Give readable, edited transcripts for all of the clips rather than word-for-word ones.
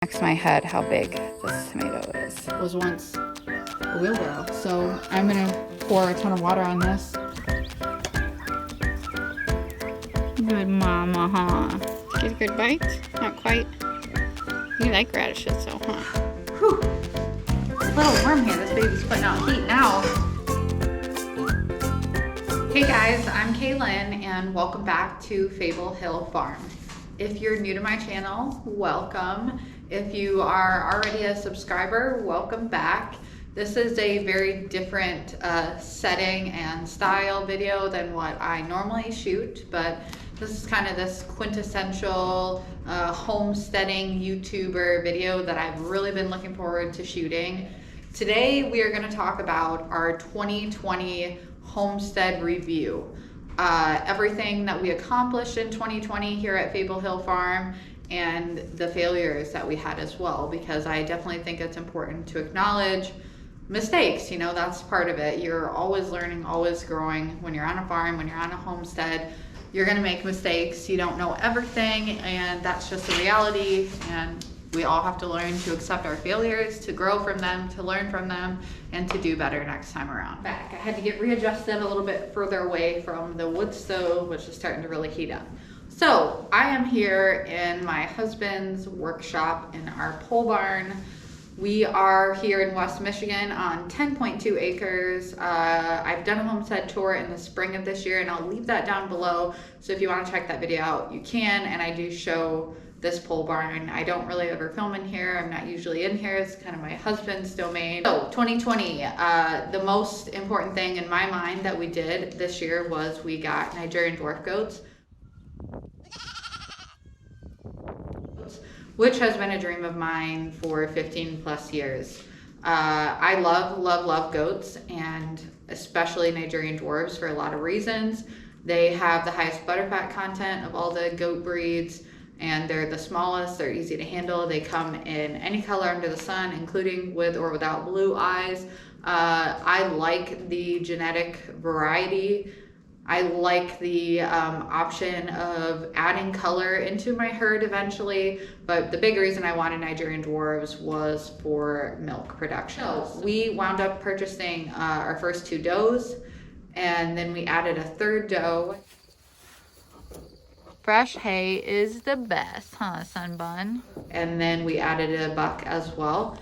Next my head how big this tomato is. It was once a wheelbarrow. So I'm gonna pour a ton of water on this. Good mama, huh? Get a good bite? Not quite. You like radishes, so huh? Whew. It's a little warm here. This baby's putting out heat now. Hey guys, I'm Kaylyn and welcome back to Fable Hill Farm. If you're new to my channel, welcome. If you are already a subscriber, welcome back. This is a very different setting and style video than what I normally shoot, but this is kind of this quintessential homesteading YouTuber video that I've really been looking forward to shooting. Today we are going to talk about our 2020 homestead review. Everything that we accomplished in 2020 here at Fable Hill Farm and the failures that we had as well, because I definitely think it's important to acknowledge mistakes. You know, that's part of it. You're always learning, always growing. When you're on a farm, when you're on a homestead, you're gonna make mistakes. You don't know everything, and that's just the reality. And we all have to learn to accept our failures, to grow from them, to learn from them, and to do better next time around. Back, I had to get readjusted a little bit further away from the wood stove, which is starting to really heat up. So I am here in my husband's workshop in our pole barn. We are here in West Michigan on 10.2 acres. I've done a homestead tour in the spring of this year, and I'll leave that down below. So if you want to check that video out, you can. And I do show this pole barn. I don't really ever film in here. I'm not usually in here. It's kind of my husband's domain. So 2020, the most important thing in my mind that we did this year was we got Nigerian Dwarf goats, which has been a dream of mine for 15 plus years. I love goats, and especially Nigerian Dwarfs for a lot of reasons. They have the highest butterfat content of all the goat breeds, and they're the smallest. They're easy to handle. They come in any color under the sun, including with or without blue eyes. I like the genetic variety. I like the option of adding color into my herd eventually, but the big reason I wanted Nigerian Dwarves was for milk production. So we wound up purchasing our first 2 does, and then we added a 3rd doe. Fresh hay is the best, huh, Sun Bun? And then we added a buck as well.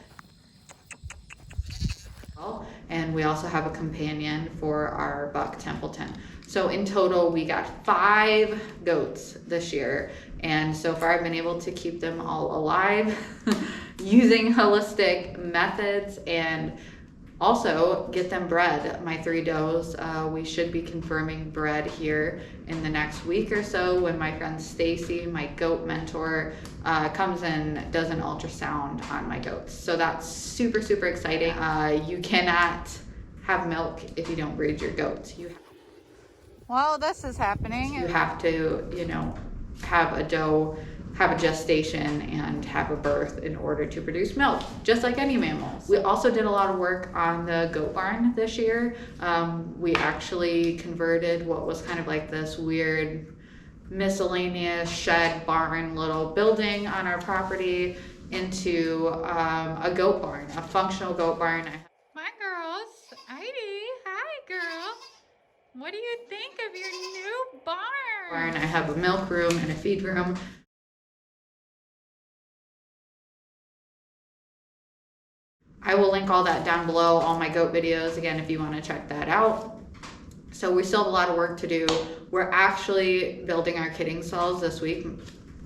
And we also have a companion for our buck Templeton. So in total, we got 5 goats this year. And so far I've been able to keep them all alive using holistic methods and also get them bred. My 3 does, we should be confirming bred here in the next week or so when my friend Stacy, my goat mentor, comes and does an ultrasound on my goats. So that's super, super exciting. You cannot have milk if you don't breed your goats. Well, this is happening. You have to, you know, have a doe, have a gestation, and have a birth in order to produce milk, just like any mammals. We also did a lot of work on the goat barn this year. We actually converted what was kind of like this weird miscellaneous shed barn little building on our property into a goat barn, a functional goat barn. My girls, Heidi, hi girl. What do you think of your new barn? I have a milk room and a feed room. I will link all that down below, all my goat videos, again, if you want to check that out. So we still have a lot of work to do. We're actually building our kidding stalls this week.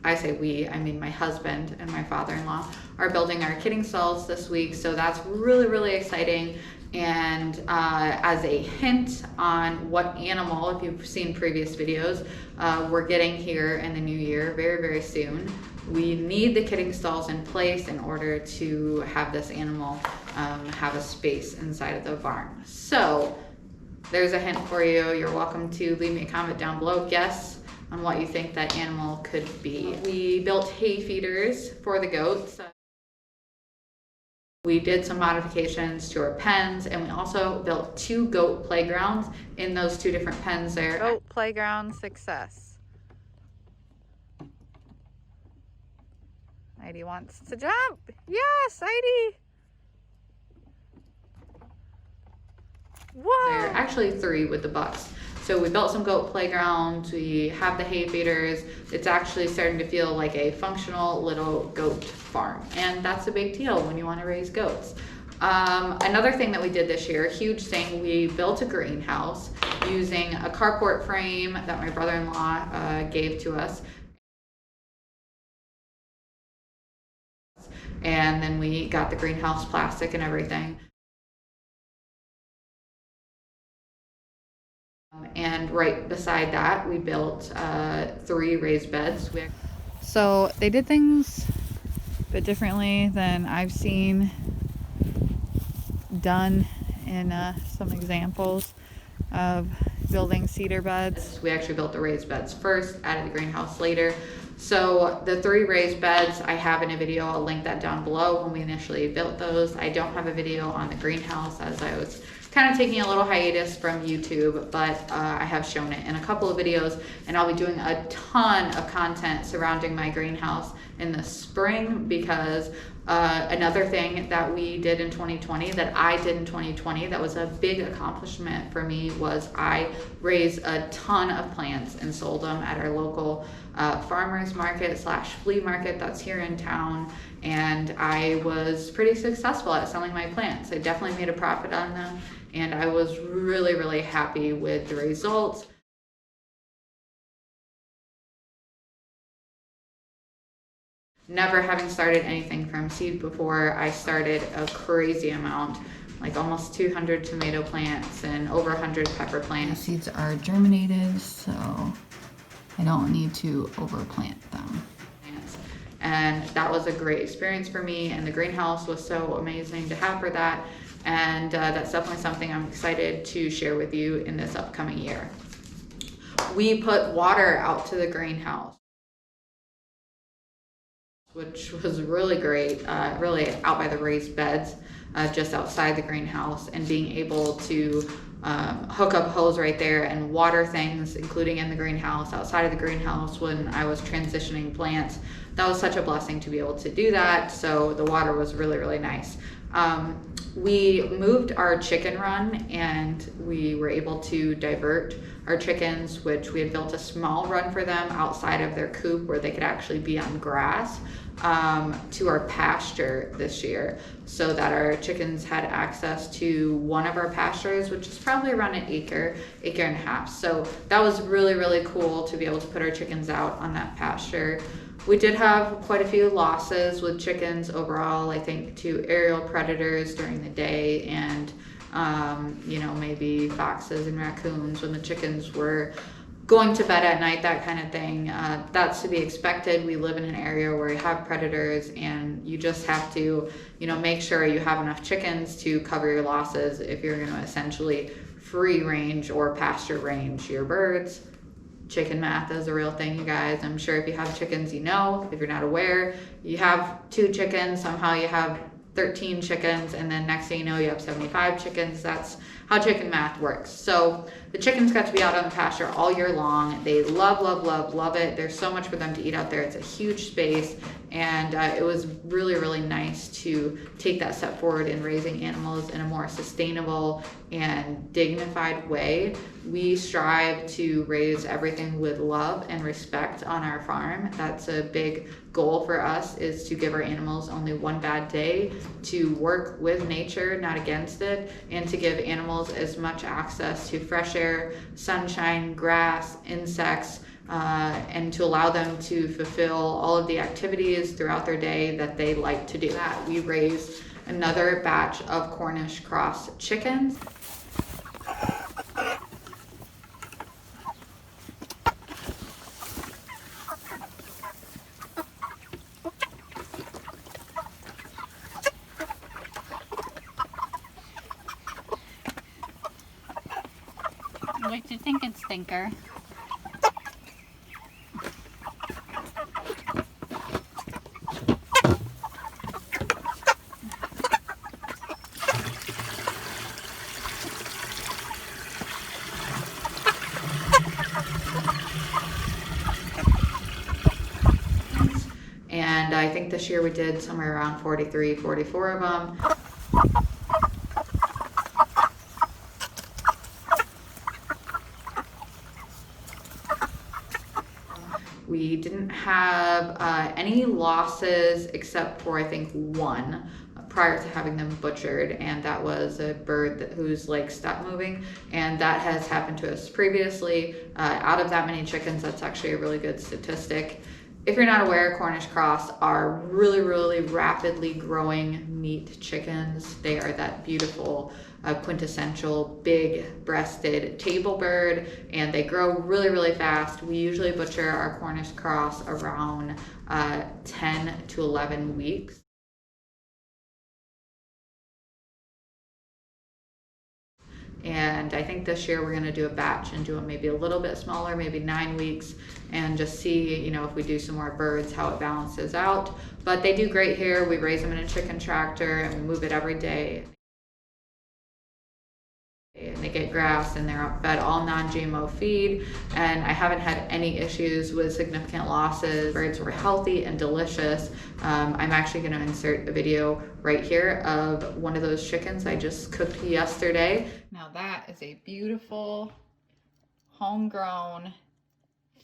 I say we, I mean my husband and my father-in-law are building our kidding stalls this week. So that's really, really exciting. And as a hint on what animal, if you've seen previous videos, we're getting here in the new year, very, very soon. We need the kidding stalls in place in order to have this animal have a space inside of the barn. So there's a hint for you. You're welcome to leave me a comment down below. Guess on what you think that animal could be. We built hay feeders for the goats. We did some modifications to our pens, and we also built 2 goat playgrounds in those 2 different pens there. Goat playground success. Heidi wants to jump. Yes, Heidi. Whoa. There are actually 3 with the bucks. So we built some goat playgrounds, we have the hay feeders. It's actually starting to feel like a functional little goat farm. And that's a big deal when you want to raise goats. Another thing that we did this year, huge thing, we built a greenhouse using a carport frame that my brother-in-law gave to us. And then we got the greenhouse plastic and everything. And right beside that, we built 3 raised beds. So they did things a bit differently than I've seen done in some examples of building cedar beds. We actually built the raised beds first, added the greenhouse later. So the 3 raised beds, I have in a video, I'll link that down below when we initially built those. I don't have a video on the greenhouse as I was kind of taking a little hiatus from YouTube, but I have shown it in a couple of videos, and I'll be doing a ton of content surrounding my greenhouse in the spring, because another thing that we did in 2020, that I did in 2020, that was a big accomplishment for me, was I raised a ton of plants and sold them at our local farmers market / flea market that's here in town. And I was pretty successful at selling my plants. I definitely made a profit on them, and I was really, really happy with the results. Never having started anything from seed before, I started a crazy amount, like almost 200 tomato plants and over 100 pepper plants. The seeds are germinated, so I don't need to overplant them. And that was a great experience for me, and the greenhouse was so amazing to have for that. And that's definitely something I'm excited to share with you in this upcoming year. We put water out to the greenhouse, which was really great, really out by the raised beds, just outside the greenhouse, and being able to hook up a hose right there and water things, including in the greenhouse, outside of the greenhouse when I was transitioning plants. That was such a blessing to be able to do that. So the water was really, really nice. We moved our chicken run, and we were able to divert our chickens, which we had built a small run for them outside of their coop where they could actually be on grass, to our pasture this year, so that our chickens had access to one of our pastures, which is probably around an acre and a half. So that was really, really cool to be able to put our chickens out on that pasture. We did have quite a few losses with chickens overall, I think, to aerial predators during the day, and maybe foxes and raccoons when the chickens were going to bed at night, that kind of thing. That's to be expected. We live in an area where we have predators, and you just have to, make sure you have enough chickens to cover your losses if you're going to essentially free range or pasture range your birds. Chicken math is a real thing, you guys. I'm sure if you have chickens, if you're not aware, you have 2 chickens, somehow you have 13 chickens, and then next thing you know, you have 75 chickens. That's how chicken math works. So the chickens got to be out on the pasture all year long. They love it. There's so much for them to eat out there. It's a huge space, and it was really, really nice to take that step forward in raising animals in a more sustainable and dignified way. We strive to raise everything with love and respect on our farm. That's a big goal for us, is to give our animals only one bad day, to work with nature, not against it, and to give animals as much access to fresh air, sunshine, grass, insects, and to allow them to fulfill all of the activities throughout their day that they like to do. That we raised another batch of Cornish cross chickens. What do you think, it's Stinker? And I think this year we did somewhere around 43, 44 of them. We didn't have any losses except for I think one prior to having them butchered, and that was a bird whose legs stopped moving, and that has happened to us previously. Out of that many chickens, that's actually a really good statistic. If you're not aware, Cornish cross are really rapidly growing meat chickens. They are that beautiful quintessential big breasted table bird, and they grow really fast. We usually butcher our Cornish cross around 10 to 11 weeks. And I think this year we're going to do a batch and do them maybe a little bit smaller, maybe 9 weeks, and just see, you know, if we do some more birds, how it balances out. But they do great here. We raise them in a chicken tractor and we move it every day. And they get grass and they're fed all non-GMO feed, and I haven't had any issues with significant losses. Birds were healthy and delicious. I'm actually going to insert a video right here of one of those chickens I just cooked yesterday. Now that is a beautiful homegrown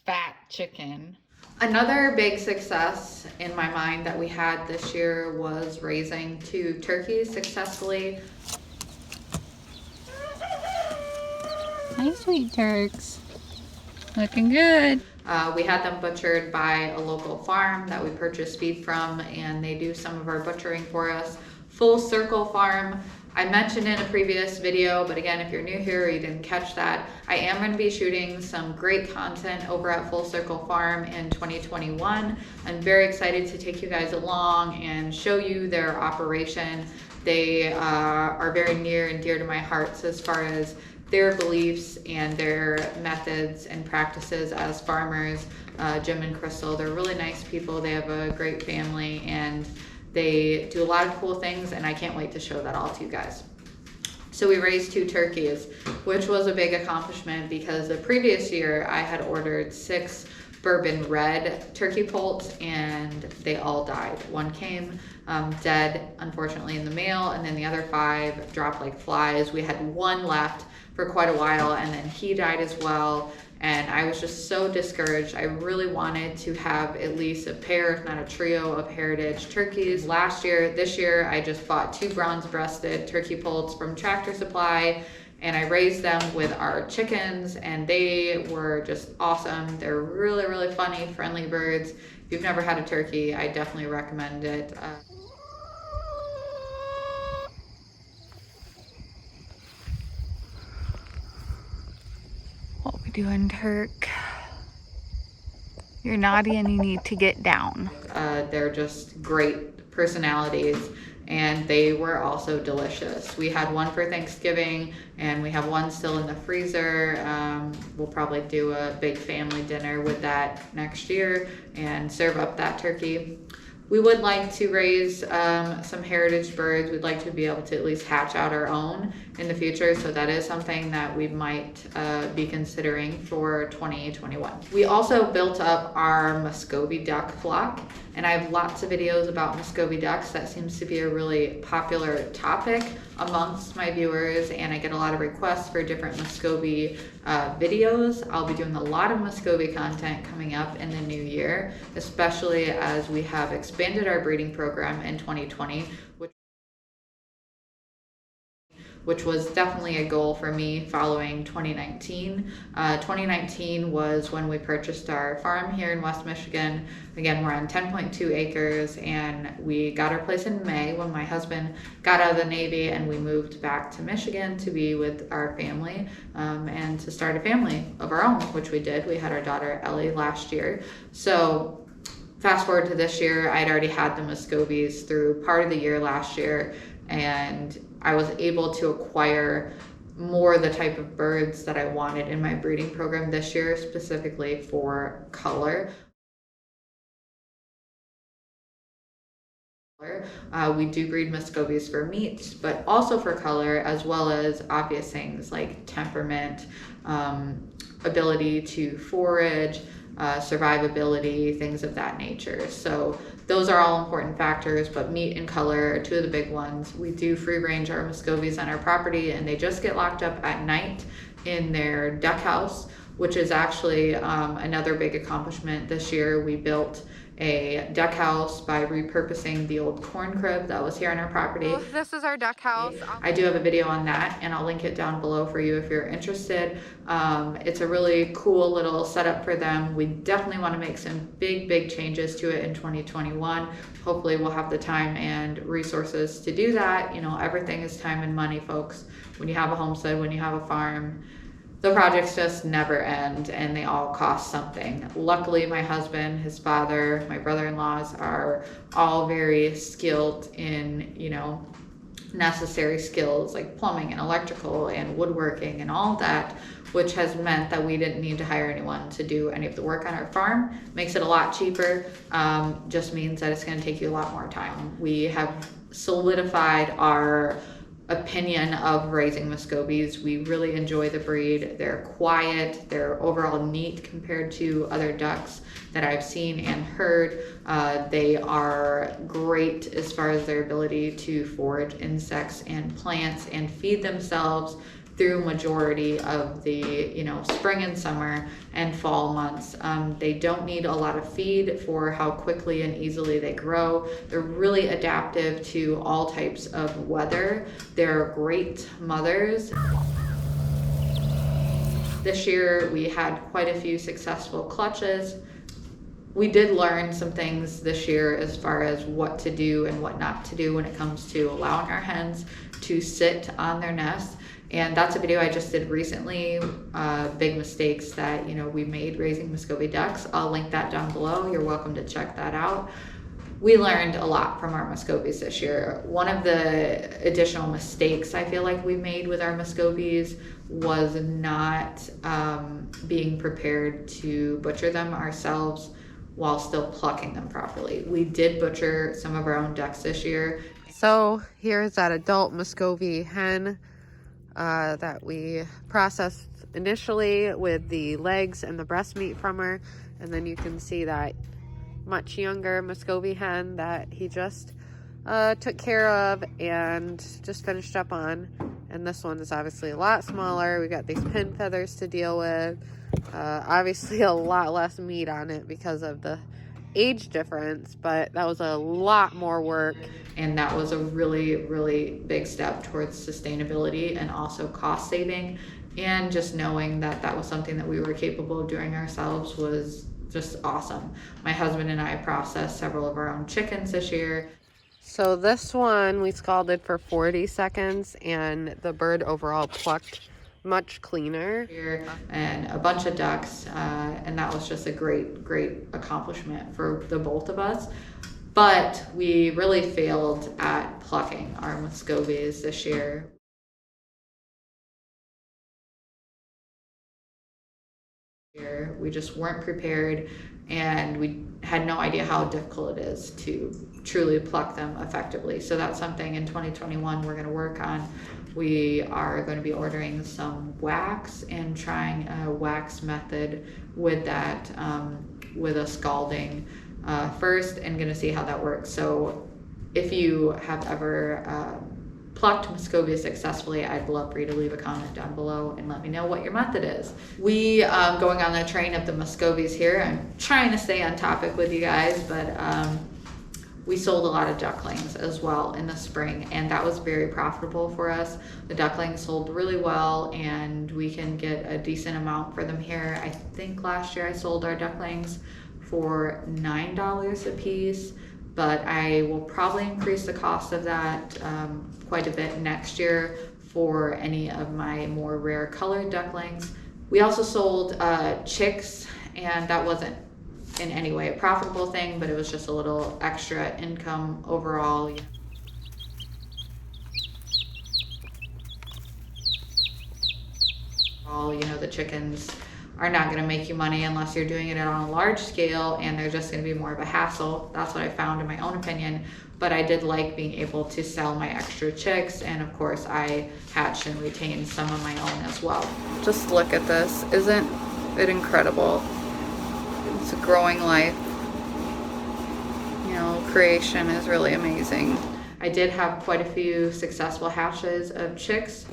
fat chicken. Another big success in my mind that we had this year was raising 2 turkeys successfully. Hi, sweet turks. Looking good. We had them butchered by a local farm that we purchased feed from, and they do some of our butchering for us. Full Circle Farm. I mentioned in a previous video, but again, if you're new here or you didn't catch that, I am going to be shooting some great content over at Full Circle Farm in 2021. I'm very excited to take you guys along and show you their operation. They are very near and dear to my heart as far as their beliefs and their methods and practices as farmers. Jim and Crystal, they're really nice people. They have a great family and they do a lot of cool things, and I can't wait to show that all to you guys. So we raised 2 turkeys, which was a big accomplishment because the previous year I had ordered 6 bourbon red turkey poults and they all died. One came dead, unfortunately, in the mail, and then the other 5 dropped like flies. We had 1 left for quite a while, and then he died as well, and I was just so discouraged. I really wanted to have at least a pair, if not a trio, of heritage turkeys. This year, I just bought 2 bronze-breasted turkey poults from Tractor Supply, and I raised them with our chickens, and they were just awesome. They're really funny, friendly birds. If you've never had a turkey, I definitely recommend it. What we doing, Turk? You're naughty and you need to get down. They're just great personalities, and they were also delicious. We had 1 for Thanksgiving, and we have 1 still in the freezer. We'll probably do a big family dinner with that next year and serve up that turkey. We would like to raise some heritage birds. We'd like to be able to at least hatch out our own in the future, so that is something that we might be considering for 2021. We also built up our Muscovy duck flock, and I have lots of videos about Muscovy ducks. That seems to be a really popular topic amongst my viewers, and I get a lot of requests for different Muscovy videos. I'll be doing a lot of Muscovy content coming up in the new year, especially as we have expanded our breeding program in 2020, which was definitely a goal for me following 2019. 2019 was when we purchased our farm here in West Michigan. Again, we're on 10.2 acres, and we got our place in May when my husband got out of the Navy, and we moved back to Michigan to be with our family and to start a family of our own, which we did. We had our daughter Ellie last year. So fast forward to this year, I'd already had the Muscovies through part of the year last year, and I was able to acquire more of the type of birds that I wanted in my breeding program this year, specifically for color. We do breed Muscovies for meat, but also for color, as well as obvious things like temperament, ability to forage, survivability, things of that nature. So Those are all important factors, but meat and color are two of the big ones. We do free range our Muscovies on our property, and they just get locked up at night in their deck house, which is actually another big accomplishment. This year we built a deck house by repurposing the old corn crib that was here on our property. This is our deck house. I do have a video on that, and I'll link it down below for you if you're interested. It's a really cool little setup for them. We definitely want to make some big changes to it in 2021. Hopefully we'll have the time and resources to do that. You know, everything is time and money, folks. When you have a homestead, when you have a farm, the projects just never end, and they all cost something. Luckily, my husband, his father, my brother-in-laws are all very skilled in, you know, necessary skills like plumbing and electrical and woodworking and all that, which has meant that we didn't need to hire anyone to do any of the work on our farm. Makes it a lot cheaper, just means that it's going to take you a lot more time. We have solidified our opinion of raising Muscovies. We really enjoy the breed. They're quiet, they're overall neat compared to other ducks that I've seen and heard. They are great as far as their ability to forage insects and plants and feed themselves through majority of the, you know, spring and summer and fall months. They don't need a lot of feed for how quickly and easily they grow. They're really adaptive to all types of weather. They're great mothers. This year we had quite a few successful clutches. We did learn some things this year as far as what to do and what not to do when it comes to allowing our hens to sit on their nest. And that's a video I just did recently, big mistakes that, you know, we made raising Muscovy ducks. I'll link that down below. You're welcome to check that out. We learned a lot from our Muscovies this year. One of the additional mistakes I feel like we made with our Muscovies was not being prepared to butcher them ourselves while still plucking them properly. We did butcher some of our own ducks this year. So here's that adult Muscovy hen that we processed initially with the legs and the breast meat from her, and then you can see that much younger Muscovy hen that he just took care of and just finished up on. And this one is obviously a lot smaller. We got these pin feathers to deal with, obviously a lot less meat on it because of the age difference, but that was a lot more work, and that was a really big step towards sustainability and also cost saving. And just knowing that that was something that we were capable of doing ourselves was just awesome. My husband and I processed several of our own chickens this year. So this one we scalded for 40 seconds, and the bird overall plucked much cleaner, and a bunch of ducks, and that was just a great accomplishment for the both of us. But we really failed at plucking our Muscovies this year. We just weren't prepared, and we had no idea how difficult it is to truly pluck them effectively. So that's something in 2021 we're going to work on. We are going to be ordering some wax and trying a wax method with that, with a scalding first, and going to see how that works. So if you have ever plucked Muscovy successfully, I'd love for you to leave a comment down below and let me know what your method is. We, going on the train of the Muscovies here, I'm trying to stay on topic with you guys, but we sold a lot of ducklings as well in the spring, and that was very profitable for us. The ducklings sold really well, and we can get a decent amount for them here. I think last year I sold our ducklings for $9 a piece, but I will probably increase the cost of that quite a bit next year for any of my more rare colored ducklings. We also sold chicks, and that wasn't in any way a profitable thing, but it was just a little extra income overall. You know, the chickens are not going to make you money unless you're doing it on a large scale, and they're just going to be more of a hassle. That's what I found in my own opinion, but I did like being able to sell my extra chicks, and of course I hatched and retained some of my own as well. Just look at this. Isn't it incredible? It's a growing life. You know, creation is really amazing. I did have quite a few successful hatches of chicks.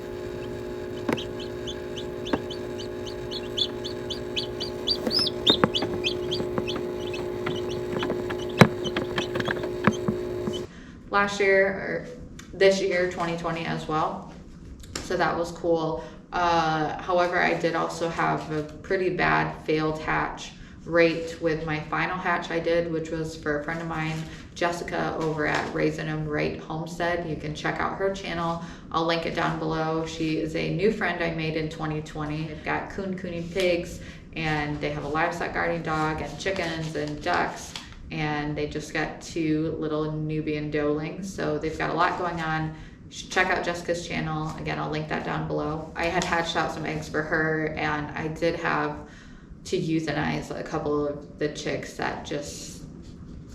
Last year, or this year, 2020 as well. So that was cool. However, I did also have a pretty bad failed hatch rate with my final hatch I did, which was for a friend of mine, Jessica, over at Raising 'em Right Homestead. You can check out her channel. I'll link it down below. She is a new friend I made in 2020. They've got coon pigs, and they have a livestock guarding dog and chickens and ducks, and they just got 2 little Nubian doelings. So they've got a lot going on. You should check out Jessica's channel. Again, I'll link that down below. I had hatched out some eggs for her, and I did have to euthanize a couple of the chicks that just,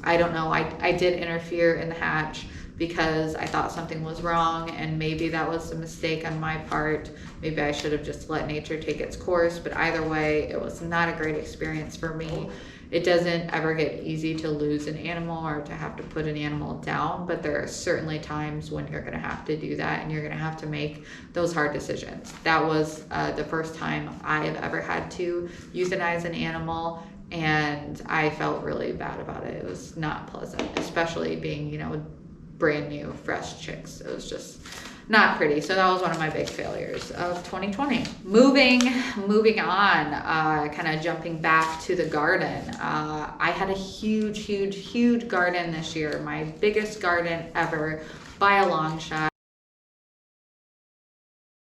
I don't know, I did interfere in the hatch because I thought something was wrong, and maybe that was a mistake on my part. Maybe I should have just let nature take its course, but either way, it was not a great experience for me. It doesn't ever get easy to lose an animal or to have to put an animal down, but there are certainly times when you're gonna have to do that, and you're gonna have to make those hard decisions. That was the first time I have ever had to euthanize an animal, and I felt really bad about it. It was not pleasant, especially being, you know, brand new, fresh chicks. It was just not pretty. So that was one of my big failures of 2020. Moving on, kind of jumping back to the garden. I had a huge garden this year. My biggest garden ever by a long shot.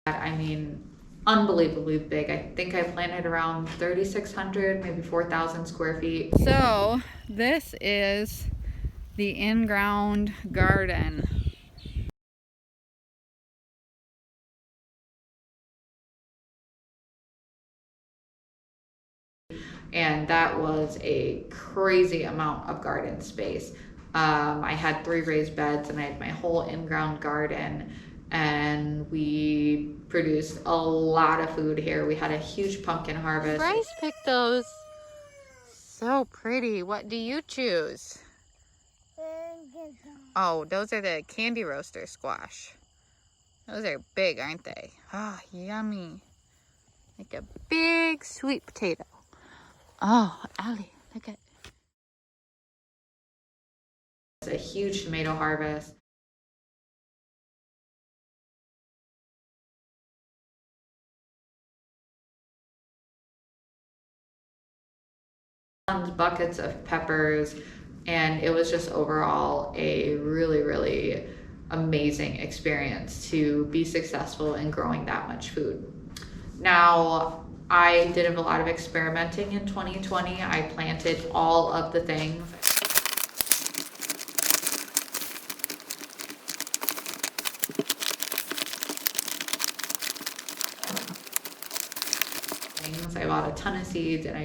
I mean, unbelievably big. I think I planted around 3,600, maybe 4,000 square feet. So this is the in-ground garden. And that was a crazy amount of garden space. I had 3 raised beds, and I had my whole in-ground garden, and we produced a lot of food here. We had a huge pumpkin harvest. Bryce picked those. So pretty. What do you choose? Oh, those are the candy roaster squash. Those are big, aren't they? Ah, yummy. Like a big sweet potato. Oh, Allie, look at. It's a huge tomato harvest. Buckets of peppers, and it was just overall a really amazing experience to be successful in growing that much food. Now, I did have a lot of experimenting in 2020. I planted all of the things. I bought a ton of seeds, and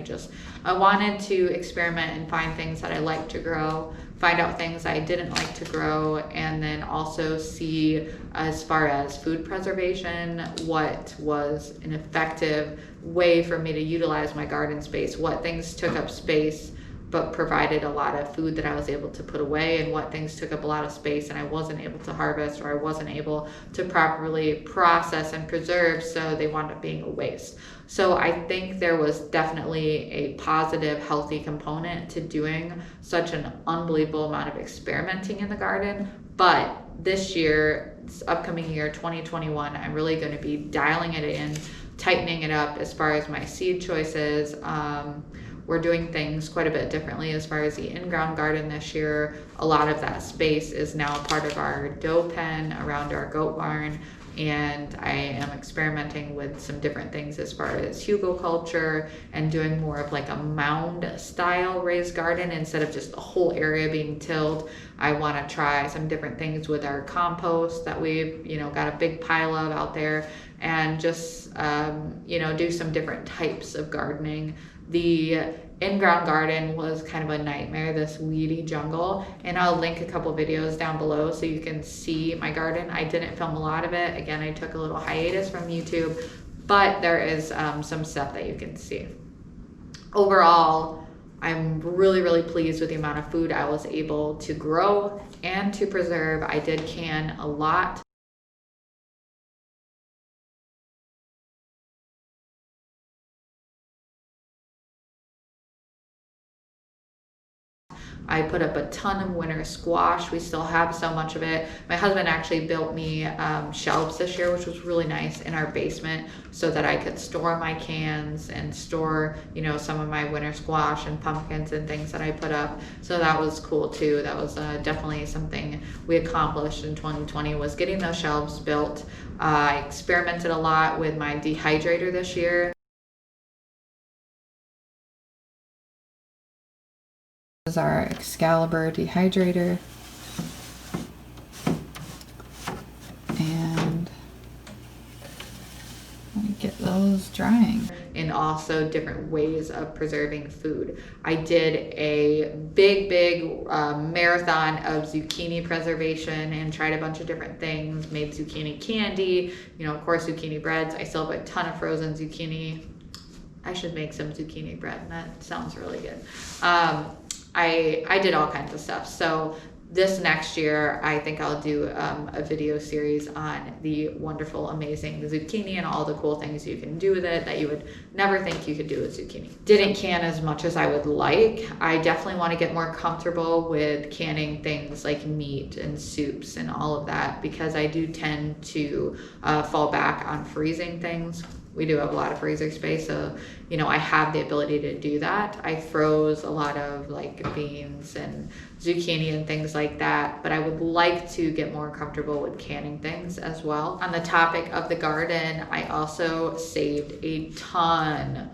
I wanted to experiment and find things that I like to grow, find out things I didn't like to grow, and then also see, as far as food preservation, what was an effective way for me to utilize my garden space, what things took up space but provided a lot of food that I was able to put away, and what things took up a lot of space and I wasn't able to harvest, or I wasn't able to properly process and preserve, so they wound up being a waste. So I think there was definitely a positive, healthy component to doing such an unbelievable amount of experimenting in the garden. But this year, this upcoming year, 2021, I'm really going to be dialing it in, tightening it up as far as my seed choices. We're doing things quite a bit differently as far as the in-ground garden this year. A lot of that space is now part of our doe pen around our goat barn, and I am experimenting with some different things as far as hugelculture and doing more of like a mound style raised garden instead of just the whole area being tilled. I want to try some different things with our compost that we've got a big pile of out there, and just do some different types of gardening. The in-ground garden was kind of a nightmare, this weedy jungle, and I'll link a couple videos down below so you can see my garden. I didn't film a lot of it. Again, I took a little hiatus from YouTube, but there is some stuff that you can see. Overall, I'm really, really pleased with the amount of food I was able to grow and to preserve. I did can a lot. I put up a ton of winter squash. We still have so much of it. My husband actually built me shelves this year, which was really nice, in our basement so that I could store my cans and store, you know, some of my winter squash and pumpkins and things that I put up. So that was cool too. That was definitely something we accomplished in 2020, was getting those shelves built. I experimented a lot with my dehydrator this year. This is our Excalibur Dehydrator. And let me get those drying. And also different ways of preserving food. I did a big marathon of zucchini preservation and tried a bunch of different things, made zucchini candy, you know, of course, zucchini breads. I still have a ton of frozen zucchini. I should make some zucchini bread, and that sounds really good. I did all kinds of stuff. So this next year, I think I'll do a video series on the wonderful, amazing zucchini and all the cool things you can do with it that you would never think you could do with zucchini. Didn't can as much as I would like. I definitely want to get more comfortable with canning things like meat and soups and all of that, because I do tend to fall back on freezing things. We do have a lot of freezer space, so, you know, I have the ability to do that. I froze a lot of like beans and zucchini and things like that, but I would like to get more comfortable with canning things as well. On the topic of the garden, I also saved a ton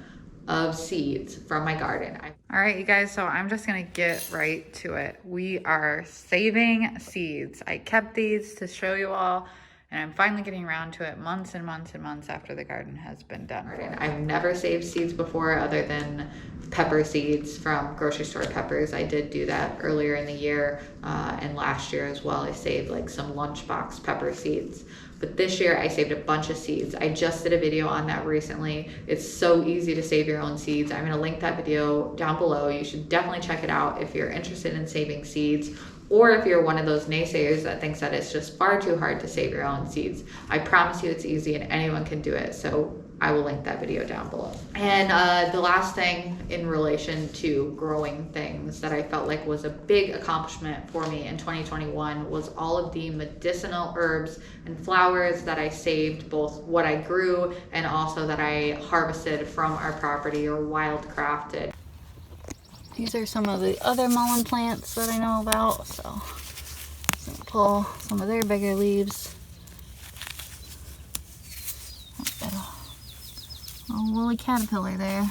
of seeds from my garden. All right, you guys, so I'm just gonna get right to it. We are saving seeds. I kept these to show you all, and I'm finally getting around to it months and months and months after the garden has been done. I've never saved seeds before other than pepper seeds from grocery store peppers. I did do that earlier in the year and last year as well. I saved like some lunchbox pepper seeds. But this year I saved a bunch of seeds. I just did a video on that recently. It's so easy to save your own seeds. I'm gonna link that video down below. You should definitely check it out if you're interested in saving seeds, or if you're one of those naysayers that thinks that it's just far too hard to save your own seeds. I promise you it's easy and anyone can do it. So I will link that video down below. And the last thing in relation to growing things that I felt like was a big accomplishment for me in 2021 was all of the medicinal herbs and flowers that I saved, both what I grew and also that I harvested from our property or wildcrafted. These are some of the other mullein plants that I know about, so I'm gonna pull some of their bigger leaves. Oh, woolly caterpillar there.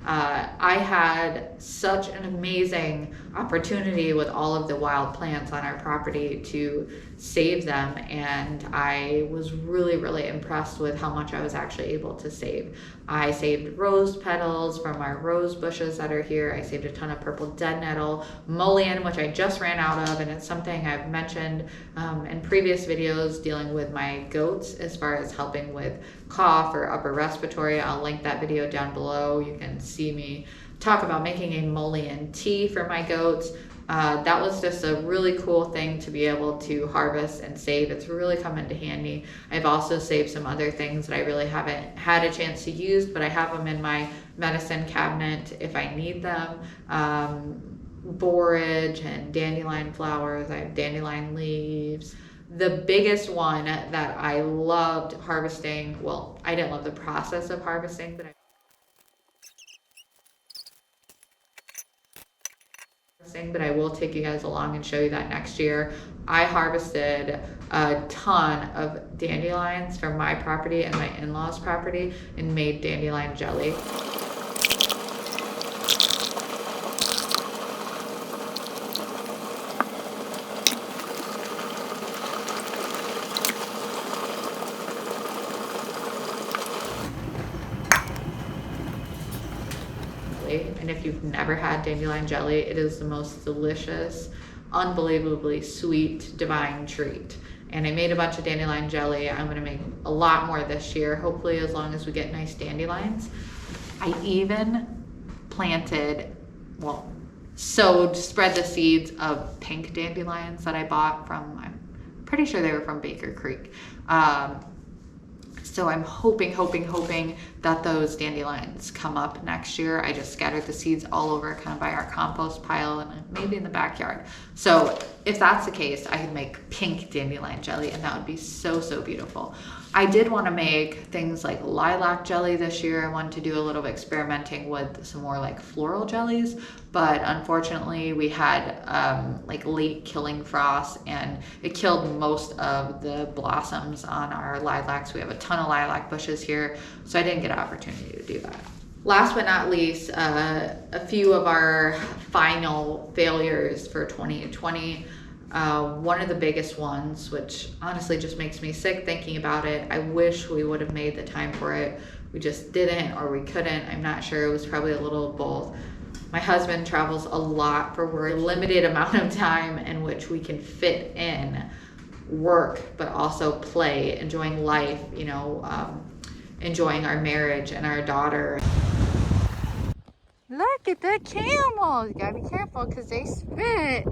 I had such an amazing opportunity with all of the wild plants on our property to save them, and I was really, really impressed with how much I was actually able to save. I saved rose petals from our rose bushes that are here. I saved a ton of purple dead nettle, mullein, which I just ran out of, and it's something I've mentioned in previous videos dealing with my goats as far as helping with cough or upper respiratory. I'll link that video down below. You can see me talk about making a mullein tea for my goats. That was just a really cool thing to be able to harvest and save. It's really come into handy. I've also saved some other things that I really haven't had a chance to use, but I have them in my medicine cabinet if I need them. Borage and dandelion flowers. I have dandelion leaves. The biggest one that I loved harvesting, well, I didn't love the process of harvesting, but I will take you guys along and show you that next year. I harvested a ton of dandelions from my property and my in-laws' property and made dandelion jelly. And if you've never had dandelion jelly, it is the most delicious, unbelievably sweet, divine treat. And I made a bunch of dandelion jelly. I'm gonna make a lot more this year, hopefully as long as we get nice dandelions. I even planted spread the seeds of pink dandelions that I bought from, I'm pretty sure they were from Baker Creek. So I'm hoping that those dandelions come up next year. I just scattered the seeds all over kind of by our compost pile and maybe in the backyard. So if that's the case, I could make pink dandelion jelly, and that would be so, so beautiful. I did want to make things like lilac jelly this year. I wanted to do a little experimenting with some more like floral jellies, but unfortunately we had like late killing frost, and it killed most of the blossoms on our lilacs. We have a ton of lilac bushes here, so I didn't get an opportunity to do that. Last but not least, a few of our final failures for 2020. One of the biggest ones, which honestly just makes me sick thinking about it. I wish we would have made the time for it. We just didn't, or we couldn't. I'm not sure. It was probably a little of both. My husband travels a lot for work, a limited amount of time in which we can fit in work, but also play, enjoying life, you know, enjoying our marriage and our daughter. Look at the camels. You gotta be careful because they spit.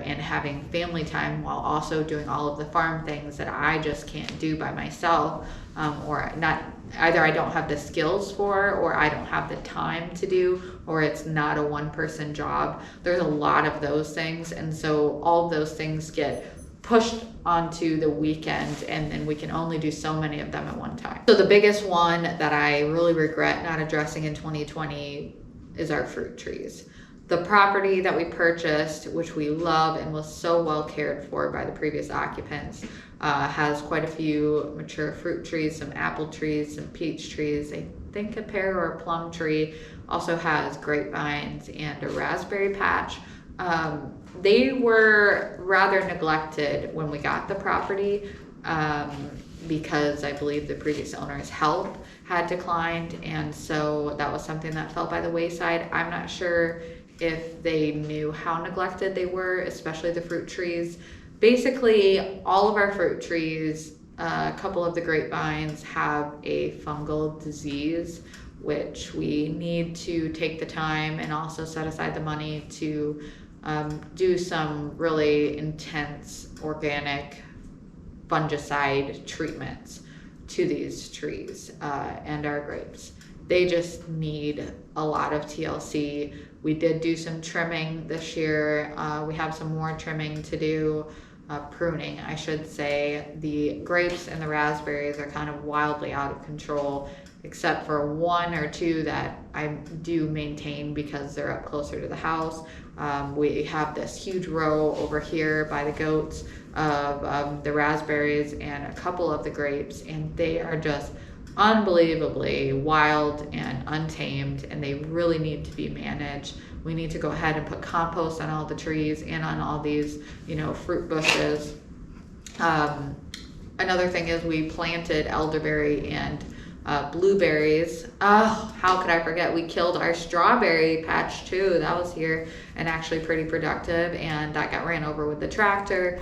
And having family time while also doing all of the farm things that I just can't do by myself, or not, either I don't have the skills for, or I don't have the time to do, or it's not a one-person job. There's a lot of those things, and so all of those things get pushed onto the weekend, and then we can only do so many of them at one time. So the biggest one that I really regret not addressing in 2020 is our fruit trees. The property that we purchased, which we love and was so well cared for by the previous occupants, has quite a few mature fruit trees, some apple trees, some peach trees, I think a pear or a plum tree, also has grapevines and a raspberry patch. They were rather neglected when we got the property, because I believe the previous owner's health had declined, and so that was something that fell by the wayside. I'm not sure if they knew how neglected they were, especially the fruit trees. Basically, all of our fruit trees, a couple of the grapevines have a fungal disease, which we need to take the time and also set aside the money to do some really intense organic fungicide treatments to these trees and our grapes. They just need a lot of TLC. We did do some trimming this year. We have some more trimming to do, pruning, I should say. The grapes and the raspberries are kind of wildly out of control, except for one or two that I do maintain because they're up closer to the house. We have this huge row over here by the goats of the raspberries and a couple of the grapes, and they are just unbelievably wild and untamed, and they really need to be managed. We need to go ahead and put compost on all the trees and on all these, you know, fruit bushes. Another thing is we planted elderberry and blueberries. Oh, how could I forget? We killed our strawberry patch too. That was here and actually pretty productive, and that got ran over with the tractor.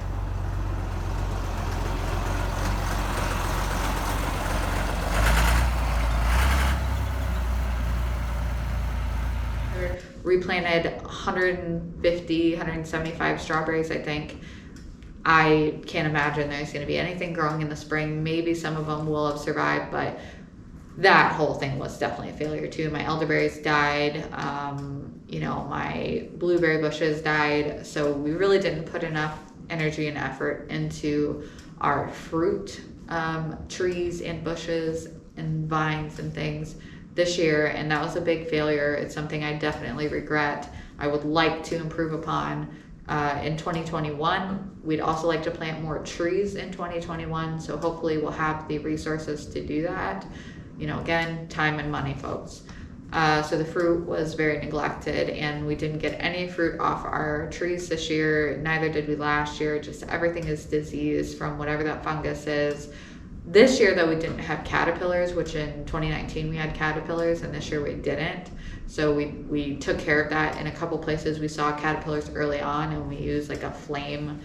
Replanted 150, 175 strawberries, I think. I can't imagine there's going to be anything growing in the spring. Maybe some of them will have survived, but that whole thing was definitely a failure too. My elderberries died, you know, my blueberry bushes died, so we really didn't put enough energy and effort into our fruit trees and bushes and vines and things this year, and that was a big failure. It's something I definitely regret. I would like to improve upon in 2021. We'd also like to plant more trees in 2021, so hopefully we'll have the resources to do that. You know, again, time and money, folks. So the fruit was very neglected, and we didn't get any fruit off our trees this year. Neither did we last year. Just everything is diseased from whatever that fungus is. This year, though, we didn't have caterpillars, which in 2019 we had caterpillars, and this year we didn't. So we took care of that. In a couple places we saw caterpillars early on, and we used like a flame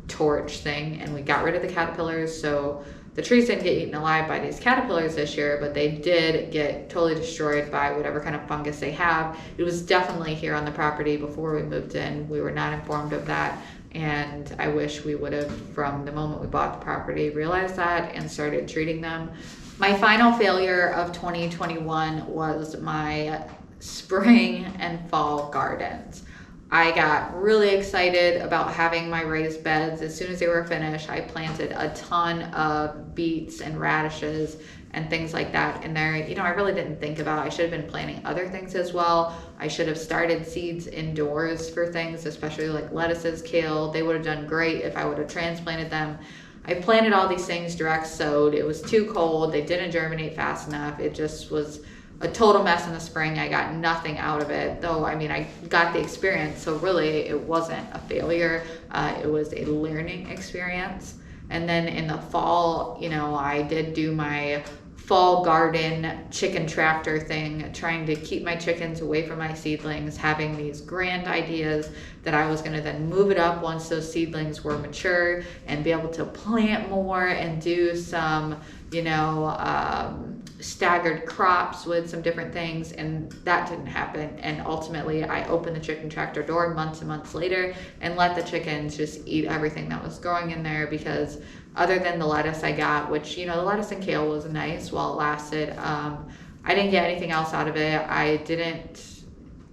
torch thing, and we got rid of the caterpillars. So the trees didn't get eaten alive by these caterpillars this year, but they did get totally destroyed by whatever kind of fungus they have. It was definitely here on the property before we moved in. We were not informed of that. And I wish we would have, from the moment we bought the property, realized that and started treating them. My final failure of 2021 was my spring and fall gardens. I got really excited about having my raised beds. As soon as they were finished, I planted a ton of beets and radishes and things like that in there. You know, I really didn't think about it. I should have been planting other things as well. I should have started seeds indoors for things, especially like lettuces, kale. They would have done great if I would have transplanted them. I planted all these things direct sowed. It was too cold. They didn't germinate fast enough. It just was a total mess in the spring. I got nothing out of it, though. I mean, I got the experience, so really it wasn't a failure. It was a learning experience. And then in the fall, you know, I did do my fall garden chicken tractor thing, trying to keep my chickens away from my seedlings, having these grand ideas that I was going to then move it up once those seedlings were mature and be able to plant more and do some, you know, staggered crops with some different things, and that didn't happen. And ultimately I opened the chicken tractor door months and months later and let the chickens just eat everything that was growing in there, because other than the lettuce I got, which, you know, the lettuce and kale was nice while it lasted, I didn't get anything else out of it. I didn't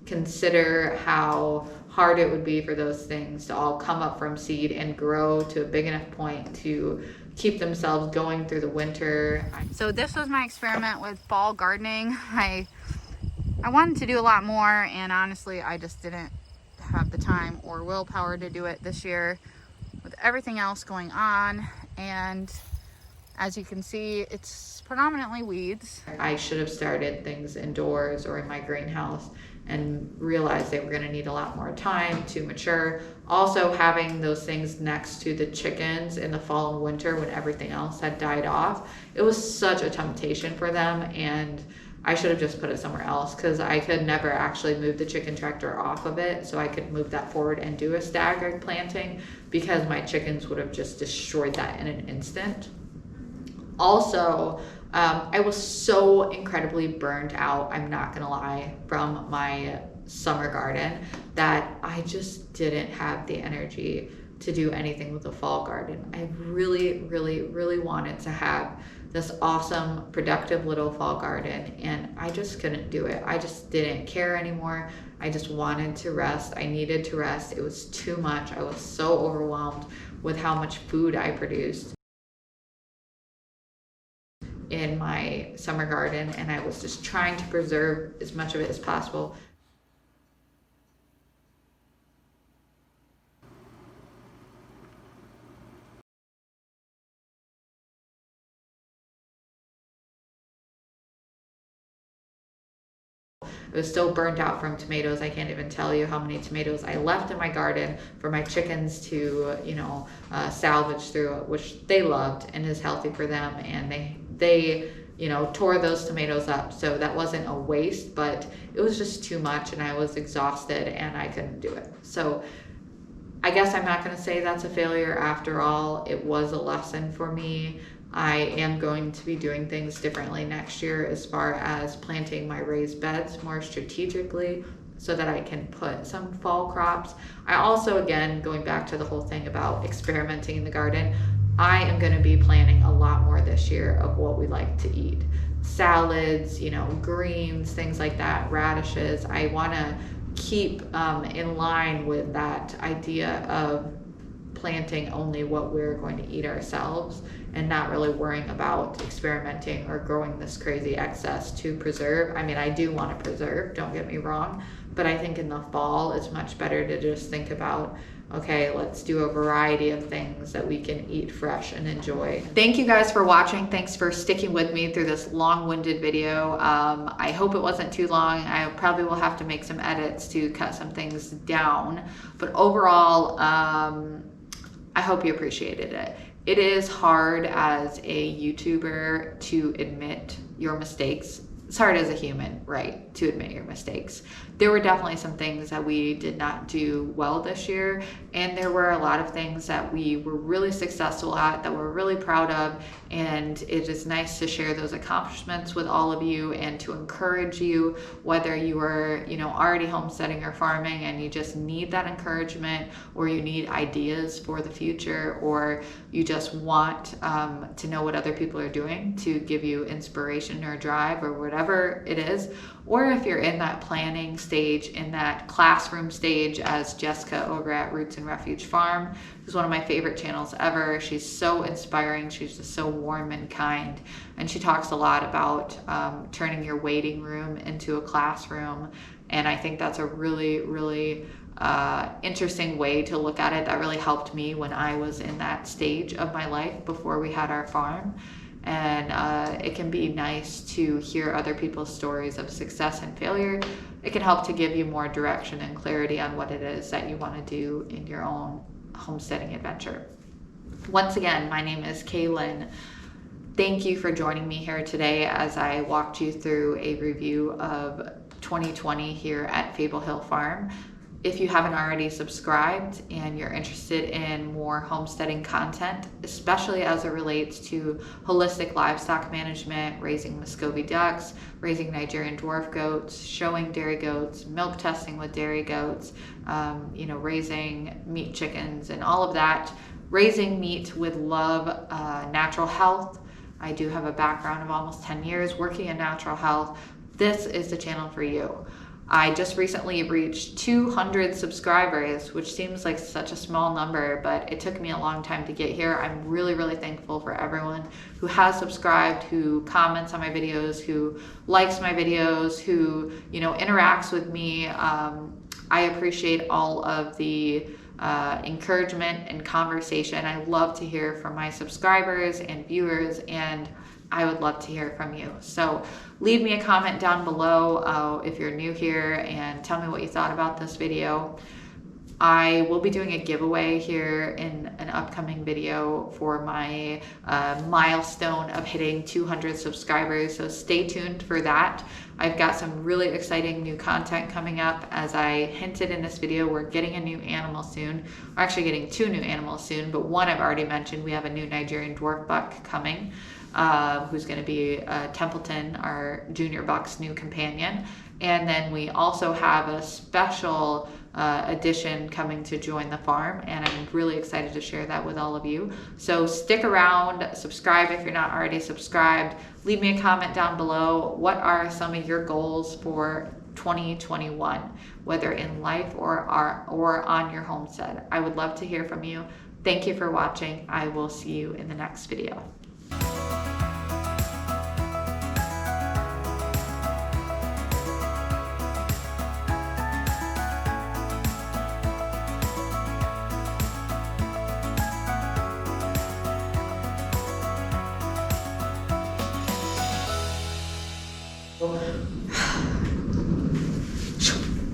consider how hard it would be for those things to all come up from seed and grow to a big enough point to keep themselves going through the winter. So this was my experiment with fall gardening. I wanted to do a lot more, and honestly I just didn't have the time or willpower to do it this year with everything else going on. And as you can see, it's predominantly weeds. I should have started things indoors or in my greenhouse and realized they were going to need a lot more time to mature. Also, having those things next to the chickens in the fall and winter when everything else had died off, it was such a temptation for them, and I should have just put it somewhere else, because I could never actually move the chicken tractor off of it so I could move that forward and do a staggered planting, because my chickens would have just destroyed that in an instant. Also, I was so incredibly burned out, I'm not gonna lie, from my summer garden, that I just didn't have the energy to do anything with the fall garden. I really, really, really wanted to have this awesome, productive little fall garden, and I just couldn't do it. I just didn't care anymore. I just wanted to rest. I needed to rest. It was too much. I was so overwhelmed with how much food I produced in my summer garden, and I was just trying to preserve as much of it as possible. I was so burnt out from tomatoes. I can't even tell you how many tomatoes I left in my garden for my chickens to, you know, salvage through, which they loved and is healthy for them. And they, you know, tore those tomatoes up. So that wasn't a waste, but it was just too much, and I was exhausted and I couldn't do it. So I guess I'm not going to say that's a failure after all. It was a lesson for me. I am going to be doing things differently next year as far as planting my raised beds more strategically so that I can put some fall crops. I also, again, going back to the whole thing about experimenting in the garden, I am going to be planting a lot more this year of what we like to eat. Salads, you know, greens, things like that, radishes. I want to keep in line with that idea of planting only what we're going to eat ourselves and not really worrying about experimenting or growing this crazy excess to preserve. I mean, I do want to preserve, don't get me wrong, but I think in the fall it's much better to just think about, okay, let's do a variety of things that we can eat fresh and enjoy. Thank you guys for watching. Thanks for sticking with me through this long-winded video. I hope it wasn't too long. I probably will have to make some edits to cut some things down, but overall, I hope you appreciated it. It is hard as a YouTuber to admit your mistakes. It's hard as a human, right, to admit your mistakes. There were definitely some things that we did not do well this year, and there were a lot of things that we were really successful at, that we're really proud of, and it is nice to share those accomplishments with all of you and to encourage you, whether you are, already homesteading or farming and you just need that encouragement, or you need ideas for the future, or you just want to know what other people are doing to give you inspiration or drive or whatever it is. Or if you're in that planning stage, in that classroom stage, as Jessica over at Roots and Refuge Farm, who's one of my favorite channels ever. She's so inspiring. She's just so warm and kind. And she talks a lot about turning your waiting room into a classroom. And I think that's a really, really interesting way to look at it. That really helped me when I was in that stage of my life before we had our farm. And it can be nice to hear other people's stories of success and failure. It can help to give you more direction and clarity on what it is that you want to do in your own homesteading adventure. Once again, my name is Kaylyn. Thank you for joining me here today as I walked you through a review of 2020 here at Fable Hill Farm. If you haven't already subscribed and you're interested in more homesteading content, especially as it relates to holistic livestock management, raising Muscovy ducks, raising Nigerian dwarf goats, showing dairy goats, milk testing with dairy goats, raising meat chickens and all of that, raising meat with love, natural health. I do have a background of almost 10 years working in natural health. This is the channel for you. I just recently reached 200 subscribers, which seems like such a small number, but it took me a long time to get here. I'm really, really thankful for everyone who has subscribed, who comments on my videos, who likes my videos, who, interacts with me. I appreciate all of the encouragement and conversation. I love to hear from my subscribers and viewers, and I would love to hear from you. So leave me a comment down below if you're new here and tell me what you thought about this video. I will be doing a giveaway here in an upcoming video for my milestone of hitting 200 subscribers, so stay tuned for that. I've got some really exciting new content coming up. As I hinted in this video, we're getting a new animal soon. We're actually getting 2 new animals soon, but one I've already mentioned. We have a new Nigerian Dwarf buck coming, who's going to be Templeton, our junior buck's new companion. And then we also have a special addition coming to join the farm, and I'm really excited to share that with all of you. So stick around, subscribe if you're not already subscribed. Leave me a comment down below. What are some of your goals for 2021, whether in life or on your homestead? I would love to hear from you. Thank you for watching. I will see you in the next video.